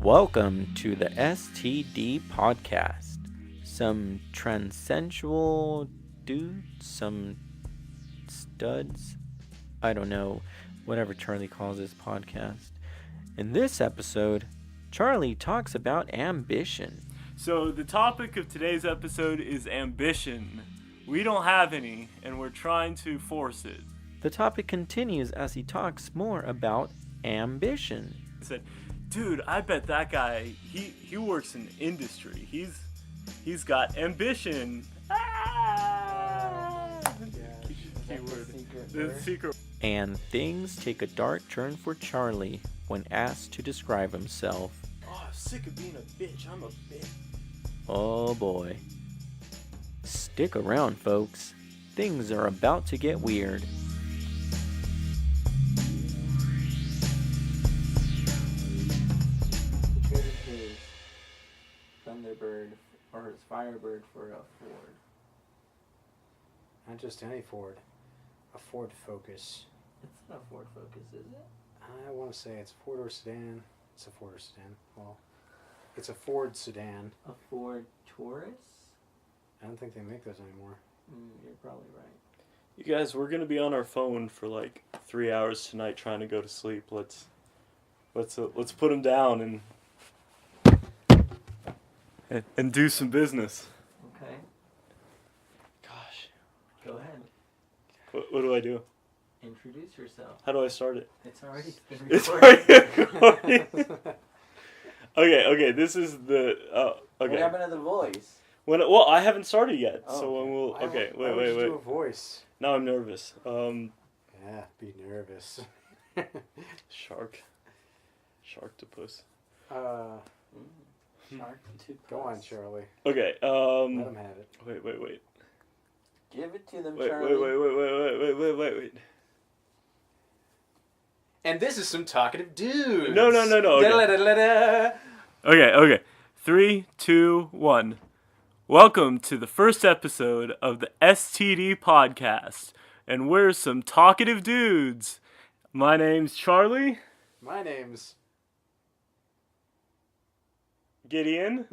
Welcome to the STD podcast. Some transensual dudes, some studs, I don't know, whatever Charlie calls his podcast. In this episode, Charlie talks about ambition. So the topic of today's episode is ambition. We don't have any, and we're trying to force it. The topic continues as he talks more about ambition. He said, dude, I bet that guy, he works in industry. He's got ambition. The secret. And things take a dark turn for Charlie when asked to describe himself. Oh, I'm sick of being a bitch. I'm a bitch. Oh boy. Stick around, folks. Things are about to get weird. Traded his Thunderbird or his Firebird for a Ford. Not just any Ford, a Ford Focus. It's not a Ford Focus, is it? I want to say it's a Ford or sedan. It's a Ford or sedan. Well, it's a Ford sedan. A Ford Taurus? I don't think they make those anymore. You're probably right. You guys, we're gonna be on our phone for like 3 hours tonight trying to go to sleep. Let's put him down and do some business. Okay, Gosh, go ahead. what do I do? Introduce yourself. How do I start it? It's already been It's recorded. already recording. Okay. This is the. Okay. What happened to the voice? Well, I haven't started yet, Oh, so when we'll. Okay, Why would you wait. do a voice. Now I'm nervous. Yeah, be nervous. Sharktopus. Shark to Go on, puss. Charlie. Okay. Let him have it. Wait. Give it to them, Wait. And this is some talkative dudes. No. Okay. 3, 2, 1. Welcome to the first episode of the STD podcast, and we're some talkative dudes. My name's Charlie. My name's Gideon.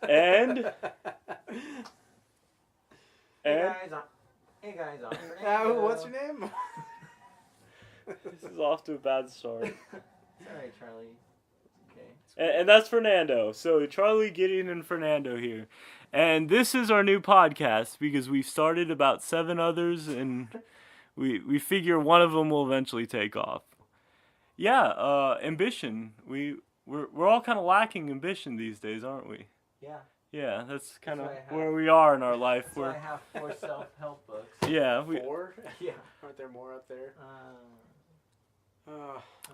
And Hey guys, I'm what's your name? this is off to a bad start. It's alright, Charlie. Okay. And that's Fernando. So Charlie, Gideon, and Fernando here. And this is our new podcast because we've started about 7 others, and we figure one of them will eventually take off. Yeah, ambition. We're all kind of lacking ambition these days, aren't we? Yeah. Yeah, that's kind of why I have- where we are in our life. That's why I have 4 self-help books. Yeah, 4? Yeah. Aren't there more up there?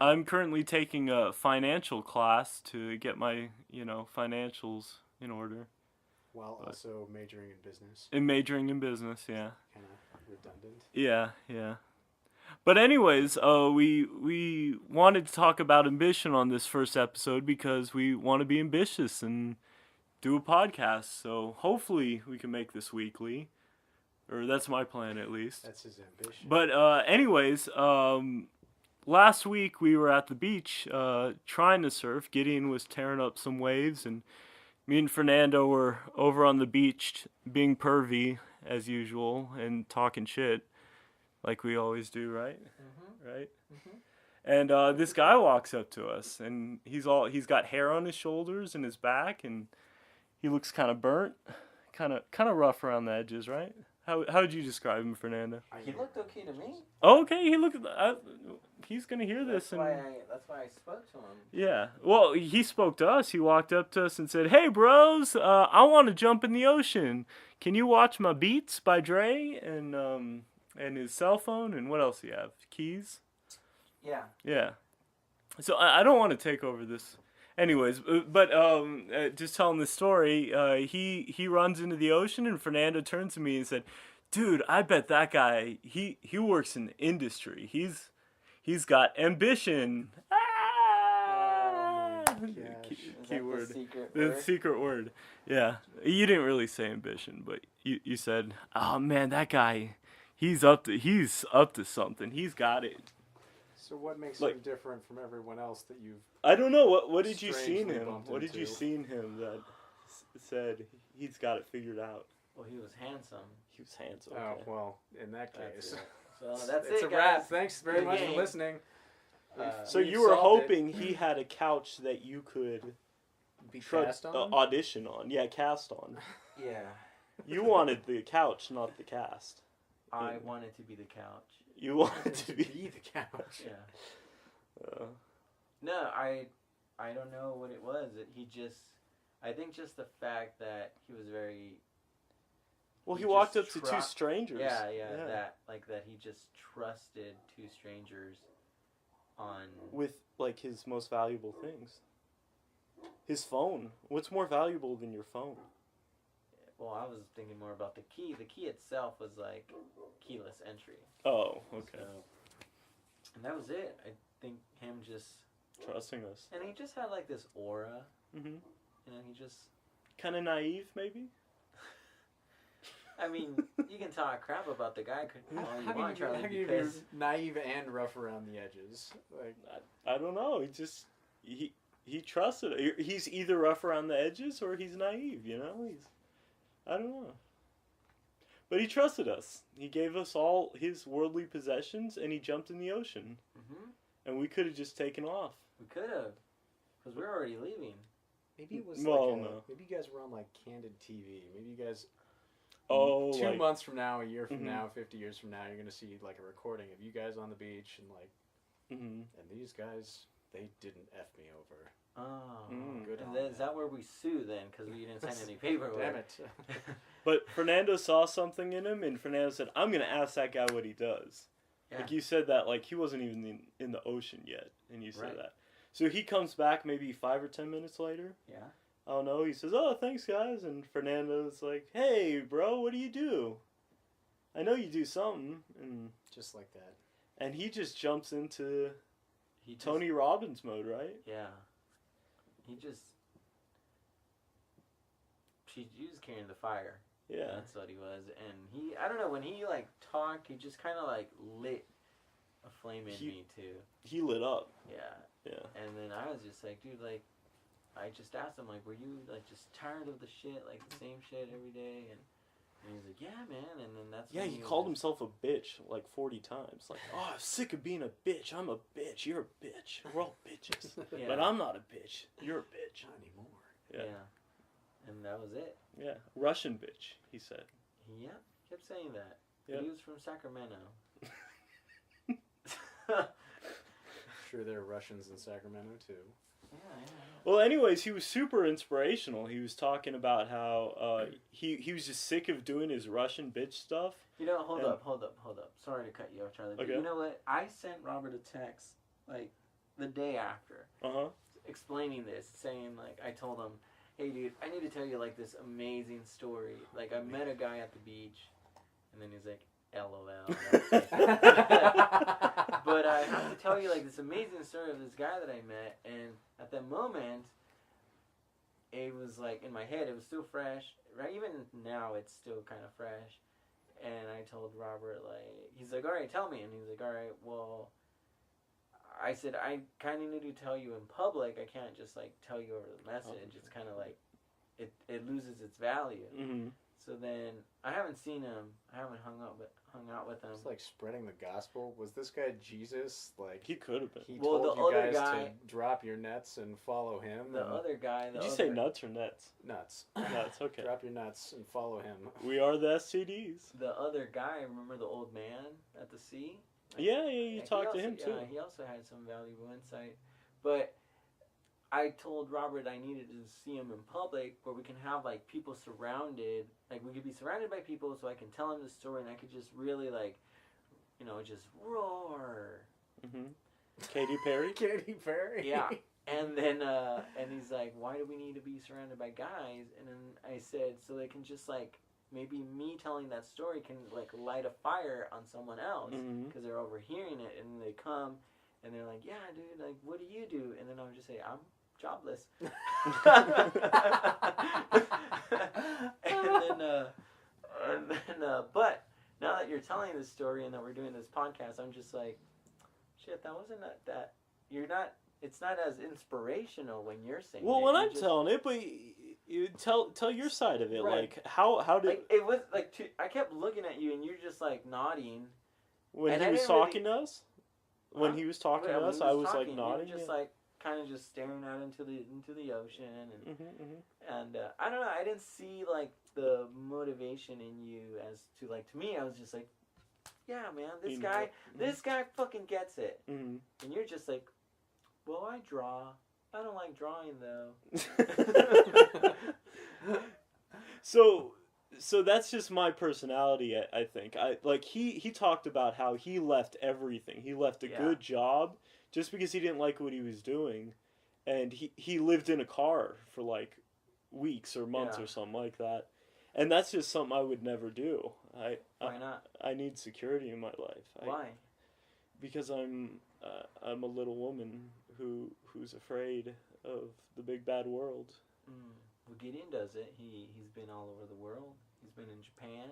I'm currently taking a financial class to get my, financials in order. While also majoring in business. And majoring in business, yeah. Kind of redundant. Yeah. But anyways, we wanted to talk about ambition on this first episode because we want to be ambitious and do a podcast. So hopefully we can make this weekly, or that's my plan at least. That's his ambition. But anyways, last week we were at the beach trying to surf. Gideon was tearing up some waves, and me and Fernando were over on the beach being pervy as usual and talking shit like we always do, right? Mm-hmm. Right? Mm-hmm. And this guy walks up to us, and he's got hair on his shoulders and his back, and he looks kind of burnt, kind of rough around the edges, right? How would you describe him, Fernando? He looked okay to me. Okay, he's gonna hear this, That's why I spoke to him. yeah. Well, he spoke to us. He walked up to us and said, "Hey, bros, I want to jump in the ocean. Can you watch my Beats by Dre and his cell phone and what else do you have? Keys? Yeah. Yeah. So I don't want to take over this." Anyways, but just telling the story, he runs into the ocean, and Fernando turned to me and said, "Dude, I bet that guy he works in the industry. He's got ambition." Keyword. The secret word. Yeah. You didn't really say ambition, but you said, "Oh man, that guy, he's up to something. He's got it." So what makes Like- him different from everyone else that you've... I don't know. What did you see in Strangely him? bumped What did you into. see in him that said he's got it figured out? Well, he was handsome. He was handsome. Oh, Okay. well, in that That's case... it. So that's it's it, a guys. wrap. Thanks very Good much game. for listening. So We've you were solved it. hoping he had a couch that you could Be try- cast on? audition on. Yeah, cast on. Yeah. You wanted the couch, not the cast. I Yeah. wanted to be the couch. You wanted to be. the couch. Yeah. No, I don't know what it was. I think just the fact that he was very. Well, he He walked up just to tru- two strangers. Yeah, that he just trusted two strangers on. With like his most valuable things. His phone. What's more valuable than your phone? Well, I was thinking more about the key. The key itself was like keyless entry. Oh, okay. So, and that was it. I think him just. Trusting us. And he just had like this aura. Mm-hmm. You know, he just. Kind of naive, maybe. I mean, you can talk crap about the guy all you How want, can Charlie, you be because naive and rough around the edges? Like, I don't know. He trusted. He's either rough around the edges or he's naive. You know. I don't know. But he trusted us. He gave us all his worldly possessions, and he jumped in the ocean. hmm And we could have just taken off. we could have, because we're already leaving. maybe it was Well, like no. maybe you guys were on like Candid TV. Maybe you guys... Oh, 2 like, months from now, a year from Mhm. now, 50 years from now, you're going to see like a recording of you guys on the beach and like... mhm. And these guys, they didn't F me over. Oh, Good and on then, them. is that where we sue then? Because we didn't sign any paperwork. Damn it. But Fernando saw something in him, and Fernando said, "I'm gonna ask that guy what he does." Yeah. Like you said that, like he wasn't even in the ocean yet, and you said Right. that. So he comes back maybe 5 or 10 minutes later. Yeah. I don't know. He says, "Oh, thanks, guys," and Fernando's like, "Hey, bro, what do you do? I know you do something," Just like that. and he just jumps into He just, Tony Robbins mode, right? Yeah. He was carrying the fire. Yeah. That's what he was. And I don't know, when he like talked, he just kind of like lit a flame in me too. He lit up. Yeah. Yeah. And then I was just like, dude, like, I just asked him, like, were you like just tired of the shit, like the same shit every day? And he's like, yeah, man. And then that's Yeah, when he was called like, himself a bitch like 40 times. Like, oh, I'm sick of being a bitch. I'm a bitch. You're a bitch. We're all bitches. Yeah. But I'm not a bitch. You're a bitch. Not anymore. Yeah. And that was it. Yeah. Russian bitch, he said. Yeah, kept saying that. Yep. But he was from Sacramento. Sure, there are Russians in Sacramento too. Yeah. Well, anyways, he was super inspirational. He was talking about how he was just sick of doing his Russian bitch stuff. You know, hold And- up. Sorry to cut you off, Charlie. But Okay. you know what? I sent Robert a text, like, the day after, Uh-huh. explaining this, saying, like, I told him, hey, dude, I need to tell you, like, this amazing story. Like, I met a guy at the beach, and then he's like, LOL. But I have to tell you, like, this amazing story of this guy that I met, and at that moment, it was, like, in my head, it was still fresh, right? Even now, it's still kind of fresh, and I told Robert, like, he's like, all right, tell me, and he's like, all right, well, I said, I kind of need to tell you in public, I can't just, like, tell you over the message, it's kind of like, it loses its value. Mm-hmm. So then, I haven't seen him, I haven't hung out with him. It's like spreading the gospel. Was this guy Jesus? Like He could have been. he Well, told the you other guys guy- to drop your nets and follow him. The and other guy, Did you say nuts or nets? nuts. Nuts, okay. Drop your nuts and follow him. We are the STDs. the other guy, remember the old man at the sea? Yeah, you he talked to also- him too. Yeah, he also had some valuable insight. But I told Robert I needed to see him in public where we can have, like, people surrounded. Like, we could be surrounded by people so I can tell him the story and I could just really, like, you know, just roar. Mm-hmm. Katy Perry? Katy Perry. Yeah. And then, and he's like, why do we need to be surrounded by guys? And then I said, so they can just, like, maybe me telling that story can, like, light a fire on someone else. Mhm. Because they're overhearing it. And they come and they're like, yeah, dude, like, what do you do? And then I would just say, I'm jobless. and then, but now that you're telling this story and that we're doing this podcast, I'm just like, Shit, that wasn't that. You're not. It's not as inspirational when you're saying Well, it. when You I'm just, telling it, but you tell your side of it. Right. Like how did like it was like I kept looking at you and you're just like nodding. when and he I was didn't really- talking to us? When Huh? he was talking Yeah, to when us, he I was talking, like nodding. You were just like kind of just staring out into the ocean and and I don't know. I didn't see like the motivation in you as to me. I was just like, yeah, man, this guy fucking gets it. Mm-hmm. And you're just like, well, I draw. I don't like drawing though. So that's just my personality. I think he talked about how he left everything. He left a good job just because he didn't like what he was doing, and he lived in a car for like weeks or months or something like that. And that's just something I would never do. Why not? I need security in my life. Why? Because I'm a little woman who's afraid of the big bad world. Well, Gideon does it. He's been all over the world. He's been in Japan.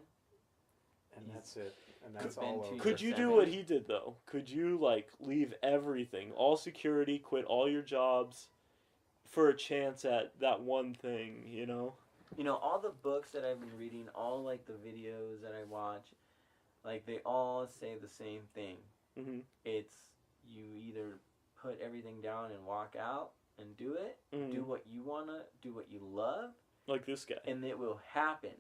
And that's it. And that's been all to over. Could you do what he did though? Could you like leave everything, all security, quit all your jobs for a chance at that one thing, you know? You know, all the books that I've been reading, all like the videos that I watch, like they all say the same thing. Mm-hmm. It's you either put everything down and walk out and do it, do what you wanna, do what you love, like this guy, and it will happen.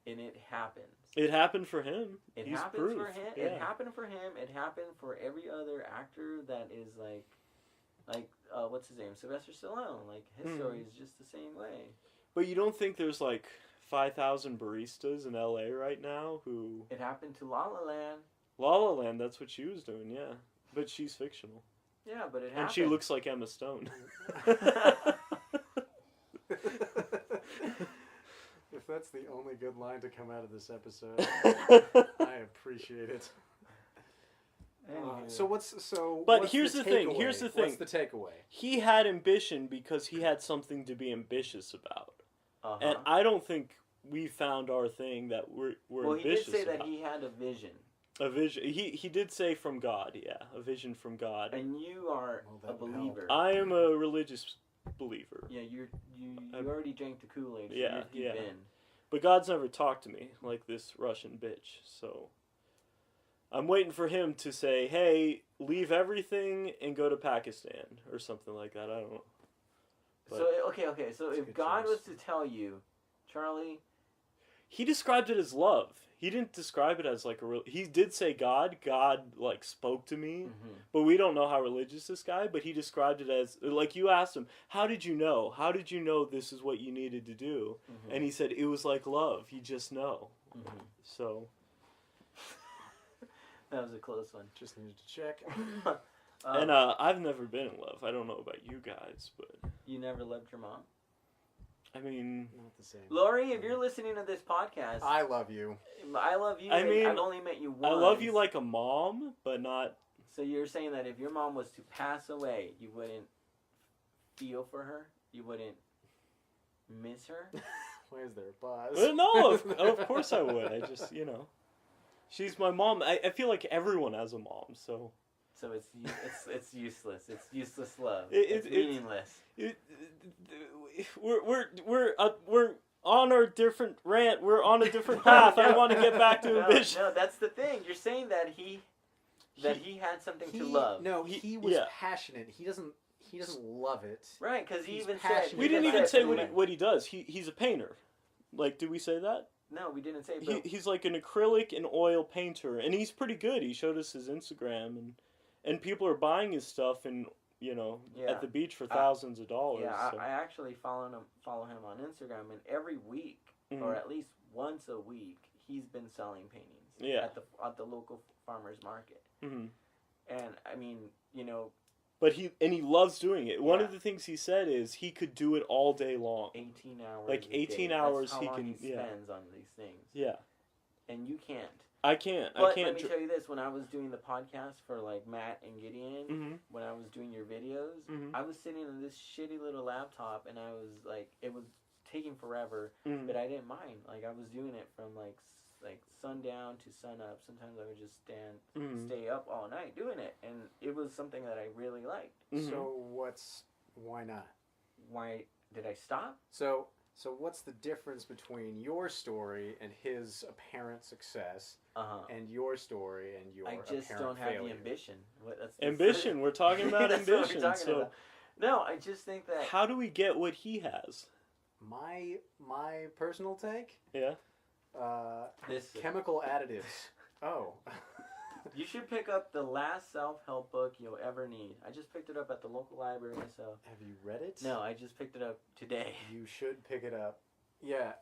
And it happens. It happened for him. It He's happens proof. for him. Yeah. It happened for him. It happened for every other actor that is like what's his name, Sylvester Stallone. Like his story is just the same way. But you don't think there's like 5,000 baristas in LA right now who... It happened to La La Land. La La Land, that's what she was doing, yeah. But she's fictional. Yeah, but it happened. And she looks like Emma Stone. If that's the only good line to come out of this episode, I appreciate it. But here's the thing. Here's the thing. What's the takeaway? He had ambition because he had something to be ambitious about. Uh-huh. And I don't think we found our thing that we're ambitious he did say about. that he had a vision. A vision. He did say from God, yeah. A vision from God. And you are a believer. I am a religious believer. Yeah, you already drank the Kool-Aid, so Yeah, you're deep in. But God's never talked to me like this Russian bitch, so... I'm waiting for him to say, hey, leave everything and go to Pakistan, or something like that, I don't know. But So, okay, so if God was to tell you, Charlie... he described it as love. He didn't describe it as like a real... He did say God like spoke to me, but we don't know how religious this guy, but he described it as, like you asked him, how did you know? How did you know this is what you needed to do? And he said, it was like love. You just know. So... That was a close one. Just needed to check. And I've never been in love. I don't know about you guys, but... You never loved your mom? I mean... Not the same. Lori, if you're listening to this podcast... I love you. I love you. I mean, I've only met you once. I love you like a mom, but not... So you're saying that if your mom was to pass away, you wouldn't feel for her? You wouldn't miss her? Why is there a pause? No, of course I would. I just, you know... She's my mom. I feel like everyone has a mom, so... So it's useless. It's useless love. It's meaningless. We're on our different rant. We're on a different path. I want to get back to ambition. No, that's the thing. You're saying that he had something to love. No, he was passionate. He doesn't love it. Right, because he even passionate. said... We didn't even say what he does. He's a painter. Like, did we say that? No, we didn't say. But He's like an acrylic and oil painter, and he's pretty good. He showed us his Instagram, and people are buying his stuff, and at the beach for thousands of dollars. Yeah, so. I actually follow him on Instagram, and every week, or at least once a week, he's been selling paintings. At the local farmers market. And I mean, But he loves doing it. One of the things he said is he could do it all day long. 18 hours. Like 18 a day. hours That's he how long can he spends on these things. Yeah. And you can't. I can't. But let me tell you this: when I was doing the podcast for like Matt and Gideon, when I was doing your videos, I was sitting on this shitty little laptop, and I was like, it was taking forever, but I didn't mind. Like I was doing it from like like sundown to sun up. Sometimes I would just Mhm. stay up all night doing it, and it was something that I really liked. Mhm. So why not? Why did I stop? So what's the difference between your story and his apparent success, and your story and your I just apparent don't have failure? the ambition. That's Ambition. We're talking about That's what we're ambition. talking So about. No, I just think that how do we get what he has? My personal take. Yeah. this Chemical additives. Oh. you should pick up the last self-help book you'll ever need. I just picked it up at the local library, so Have you read it? no, I just picked it up today. You should pick it up. Yeah.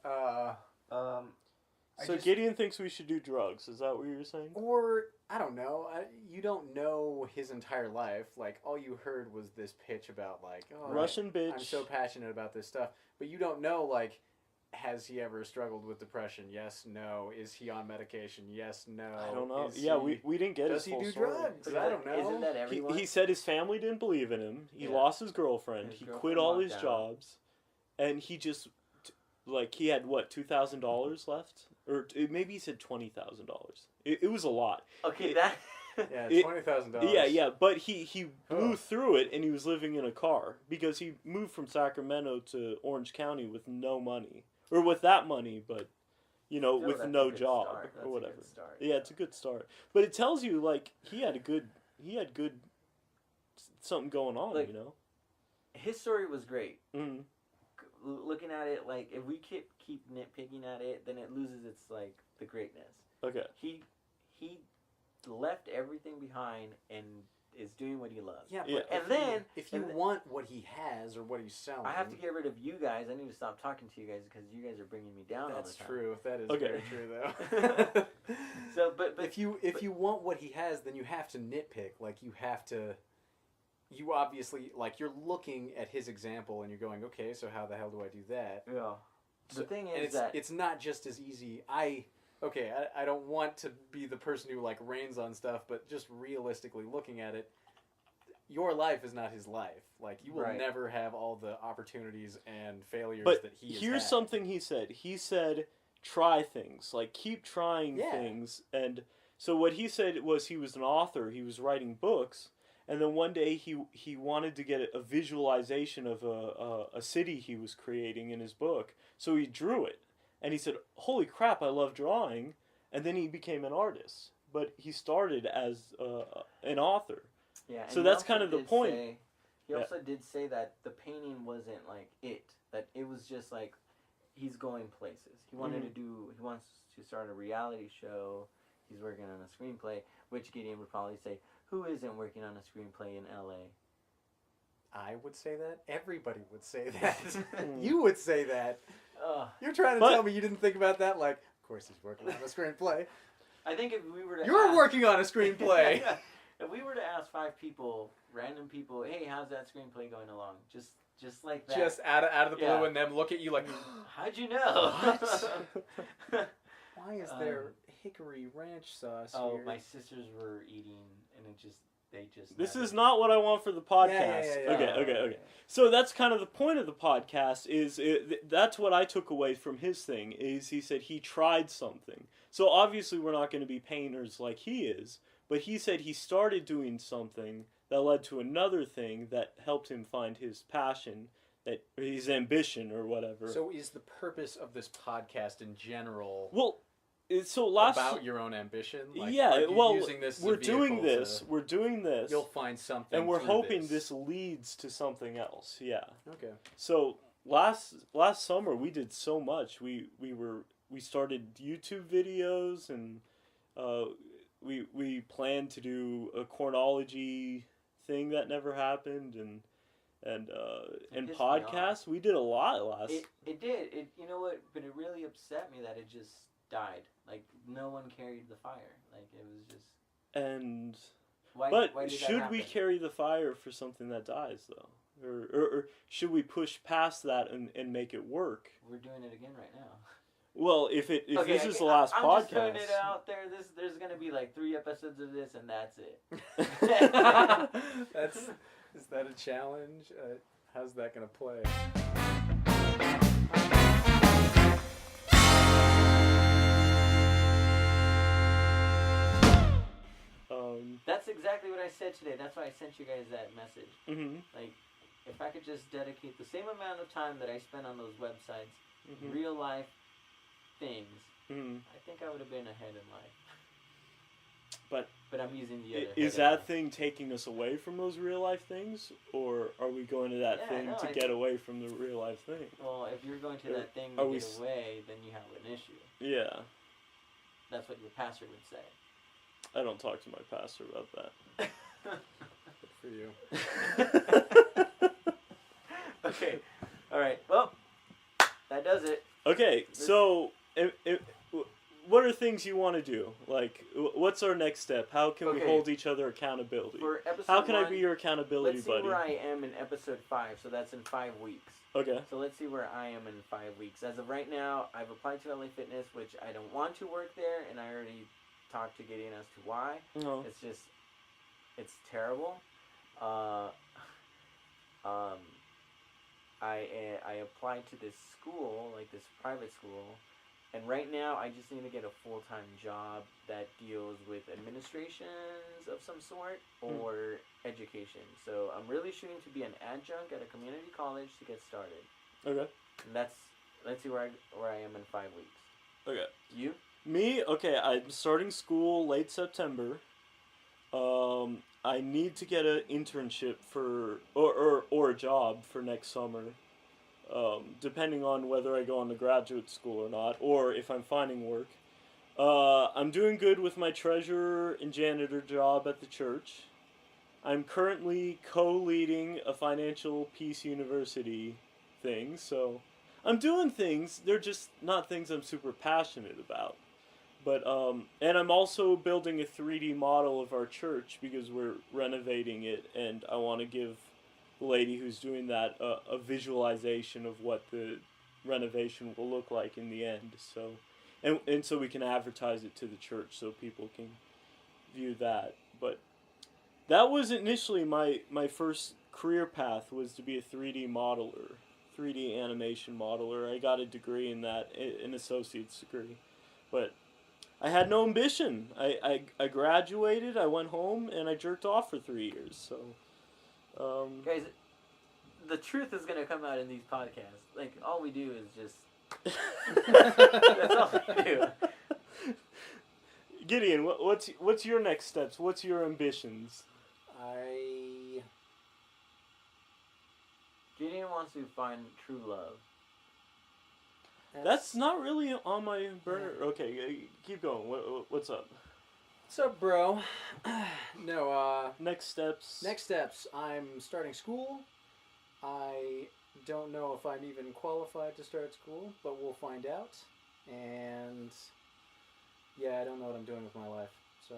I So just- Gideon thinks we should do drugs. Is that what you were saying? Or I don't know. You don't know his entire life. Like all you heard was this pitch about like, oh, Russian bitch. I'm so passionate about this stuff, but you don't know like, has he ever struggled with depression? Yes, no. Is he on medication? Yes, no. I don't know. Is Yeah, he- we didn't get Does his he full do story. drugs? But I don't know. Isn't that everyone? He said his family didn't believe in him. He Yeah. lost his girlfriend. His He girlfriend quit all walked his out. jobs, and he just like he had what $2,000 left, or maybe he said $20,000. It was a lot. Okay, that. Yeah, It- $20,000. Yeah, but he blew Oh. through it, and he was living in a car because he moved from Sacramento to Orange County with no money, or with that money, but Still, with that's no a good job start. That's or a whatever. good start. Yeah, it's a good start, but it tells you like he had good something going on, Like- you know. His story was great. Mm. Looking at it, like if we keep nitpicking at it, then it loses its like the greatness. Okay. He left everything behind and is doing what he loves. Yeah, Yeah. but And then- if you want what he has or what he's selling, I have to get rid of you guys. I need to stop talking to you guys because you guys are bringing me down all That's the time. true. That is Okay. very true, though. So, but if you want what he has, then you have to nitpick. Like you have to. You obviously like you're looking at his example and you're going, okay, so how the hell do I do that? yeah. The So- thing and is that it's not just as easy. I don't want to be the person who like rains on stuff, but just realistically looking at it, your life is not his life. Like you will Right. never have all the opportunities and failures But that he has here's had. something he said. He said, try things. Like, keep trying Yeah. things. And so what he said was he was an author. He was writing books. And then one day he wanted to get a visualization of a city he was creating in his book. So he drew it. And he said, holy crap, I love drawing. And then he became an artist. But he started as an author. yeah. so and he that's also kind of the did point. He Yeah. also did say that the painting wasn't like it. That it was just like he's going places. He wanted Mhm. to do. He wants to start a reality show. He's working on a screenplay, which Gideon would probably say, "Who isn't working on a screenplay in L.A.?" I would say that. Everybody would say that. You would say that. Ugh. You're trying to But- tell me you didn't think about that? Like, of course he's working on a screenplay. I think if we were to You're ask, working on a screenplay. if we were to ask 5 people, random people, hey, how's that screenplay going along? Just like that. Just out of the blue, Yeah. and them look at you like, How'd you know? why is there hickory ranch sauce Oh, here? my sisters were eating, and they just. This never- is not what I want for the podcast. Yeah. Okay. So that's kind of the point of the podcast. That's what I took away from his thing. Is he said he tried something. So obviously we're not going to be painters like he is, but he said he started doing something that led to another thing that helped him find his passion, that his ambition or whatever. So is the purpose of this podcast in general well, so last about your own ambition? Like, yeah, are you well, using this as a we're doing vehicle this. to- We're doing this. You'll find something, and we're through hoping this leads to something else. Yeah. Okay. So last summer we did so much. We started YouTube videos, and we planned to do a Cornology thing that never happened, and pissed me podcasts. We did a lot last. It did. You know what? But it really upset me that it just died. Like no one carried the fire. Like it was just. and Why but did that should we happen? carry the fire for something that dies though? Or should we push past that and make it work? We're doing it again right now. Well, if Okay, this is the last I'm podcast, just putting it out there. There's gonna be like 3 episodes of this, and that's it. Is that a challenge? How's that gonna play? that's exactly what I said today. That's why I sent you guys that message. Mm-hmm. Like, if I could just dedicate the same amount of time that I spent on those websites, Mm-hmm. real life things, Mm-hmm. I think I would have been ahead in life. But I'm using the other. is head that thing taking us away from those real life things, or are we going to that Yeah, thing no, to I get think- away from the real life thing? Well, if you're going to Or that thing are to we get s- away, then you have an issue. Yeah, That's what your pastor would say. I don't talk to my pastor about that. Good for you. Okay. All right. Well, that does it. Okay, so what are things you want to do? Like, what's our next step? How can we Okay. hold each other accountability? For episode How can I 1, be your accountability let's see buddy? where I am in episode 5. So that's in 5 weeks. Okay. So let's see where I am in 5 weeks. As of right now, I've applied to LA Fitness, which I don't want to work there, and I already talked to Gideon as to why. Oh. It's just, it's terrible. I applied to this school, like this private school, and right now I just need to get a full-time job that deals with administrations of some sort or education. So I'm really shooting to be an adjunct at a community college to get started. Okay. And let's see where I am in 5 weeks. Okay. You? Me? Okay, I'm starting school late September. I need to get an internship for or a job for next summer. Depending on whether I go on to graduate school or not, or if I'm finding work. I'm doing good with my treasurer and janitor job at the church. I'm currently co-leading a financial peace university thing, so I'm doing things. They're just not things I'm super passionate about. But and I'm also building a 3D model of our church because we're renovating it, and I want to give the lady who's doing that a visualization of what the renovation will look like in the end. So, and so we can advertise it to the church so people can view that. But that was initially my first career path, was to be a 3D modeler, 3D animation modeler. I got a degree in that, an associate's degree, but I had no ambition. I graduated, I went home, and I jerked off for 3 years. So, Guys, the truth is going to come out in these podcasts. Like, all we do is just... That's all we do. Gideon, what's your next steps? What's your ambitions? Gideon wants to find true love. That's not really on my burner. Okay, keep going. What's up? What's up, bro? No, Next steps. next steps. I'm starting school. I don't know if I'm even qualified to start school, but we'll find out. And yeah, I don't know what I'm doing with my life. So,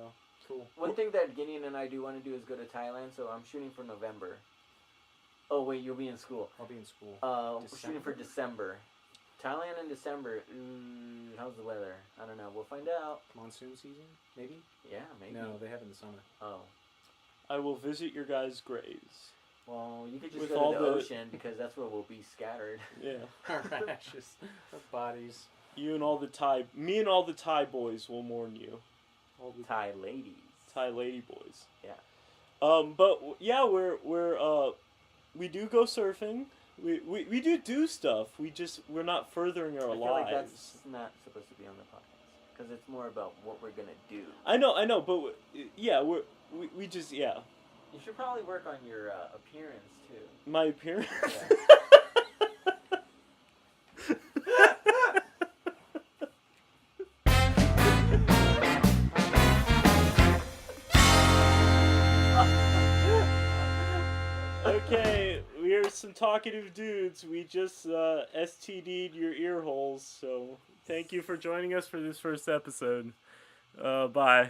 cool. One thing that Gideon and I do want to do is go to Thailand, so I'm shooting for November. Oh, wait, you'll be in school. I'll be in school. We're shooting for December. Thailand in December. Ooh, how's the weather? I don't know. We'll find out. Monsoon season, maybe? Yeah, maybe. No, they have it in the summer. Oh. I will visit your guys' graves. Well, you could just With go all to the the- ocean because that's where we'll be scattered. Yeah. Our ashes, our bodies. You and all the me and all the Thai boys will mourn you. All the Thai ladies. Thai lady boys. Yeah. But yeah, we do go surfing. We do stuff. We're not furthering our I feel lives. like that's not supposed to be on the podcast because it's more about what we're gonna do. I know, but yeah, we just yeah. You should probably work on your appearance too. My appearance. Yeah. Okay, we are some talkative dudes. We just STD'd your ear holes, so thank you for joining us for this first episode. Bye.